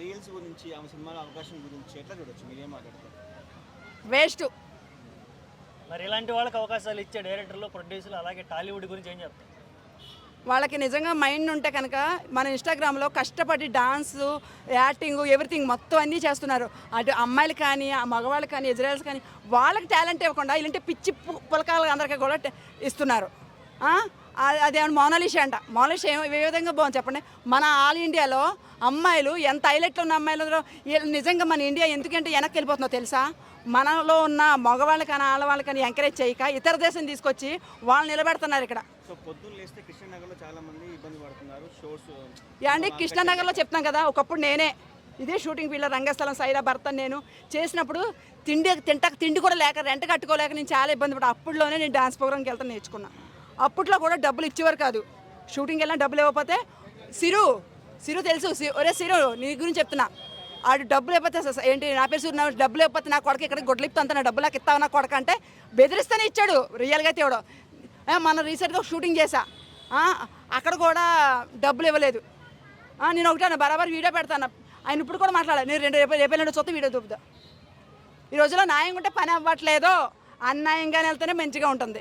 Reels గురించి ఆమె సినిమాలో అవకాశం గురించి ఎట్లా చూడొచ్చు, మీరేం మాట్లాడతారు? వేస్ట్. మరి ఇలాంటి వాళ్ళకి అవకాశాలు ఇచ్చే డైరెక్టర్లు, ప్రొడ్యూసర్లు, అలాగే టాలీవుడ్ గురించి ఏం చెప్తారు? వాళ్ళకి నిజంగా మైండ్ ఉంటే కనుక మన ఇన్స్టాగ్రామ్లో కష్టపడి డాన్సు, యాక్టింగ్, ఎవ్రీథింగ్ మొత్తం అన్నీ చేస్తున్నారు. అటు అమ్మాయిలు కానీ మగవాళ్ళు కానీ ఇజ్రాయల్స్ కానీ వాళ్ళకి టాలెంట్ ఇవ్వకుండా ఇలాంటి పిచ్చి పులకాలు అందరికీ కూడా ఇస్తున్నారు. అదేమన్నా మోనాలిషా అంట. మోనాలిషా ఏ విధంగా బాగుంది చెప్పండి. మన ఆల్ ఇండియాలో అమ్మాయిలు ఎంత హైలైట్లో ఉన్న అమ్మాయిలు నిజంగా మన ఇండియా ఎందుకంటే వెనక్కి వెళ్ళిపోతుందో తెలుసా? మనలో ఉన్న మగవాళ్ళకని ఆడవాళ్ళకని ఎంకరేజ్ చేయక ఇతర దేశం తీసుకొచ్చి వాళ్ళు నిలబెడుతున్నారు ఇక్కడ. సో పొద్దున్న లేస్తే కృష్ణనగర్లో చాలా మంది ఇబ్బంది పడుతున్నారు. షోస్ అండి కృష్ణనగర్లో చెప్తాం కదా, ఒకప్పుడు నేనే ఇదే షూటింగ్ ఫీల్డ్లో రంగస్థలం సైరా భర్త నేను చేసినప్పుడు తిండి కూడా లేక రెంట్ కట్టుకోలేక నేను చాలా ఇబ్బంది పడ్డా. అప్పుడులోనే నేను డాన్స్ ప్రోగ్రామ్కి వెళ్తాను నేర్చుకున్నా. అప్పట్లో కూడా డబ్బులు ఇచ్చేవారు కాదు. షూటింగ్కి వెళ్ళినా డబ్బులు ఇవ్వకపోతే సిరు తెలుసు, ఒరే సిరు నీ గురించి చెప్తున్నా, ఆడు డబ్బులు ఇవ్వకపోతే ఏంటి నా పేరు సిరు, డబ్బులు ఇవ్వకపోతే నా కొడక ఇక్కడ గొడ్లిప్తా అంత నా డబ్బులు నాకు ఇస్తావు నా కొడక అంటే బెదిరిస్తేనే ఇచ్చాడు. రియల్గా అయితే ఇవ్వడం. మన రీసెంట్గా షూటింగ్ చేశా, అక్కడ కూడా డబ్బులు ఇవ్వలేదు. నేను ఒకటే బరాబర్ వీడియో పెడతాను. ఆయన ఇప్పుడు కూడా మాట్లాడాలి, నేను రేపు చూస్తే వీడియో చూపుదా. ఈ రోజులో న్యాయంగా ఉంటే పని అవ్వట్లేదు, అన్యాయంగానే వెళ్తేనే మంచిగా ఉంటుంది.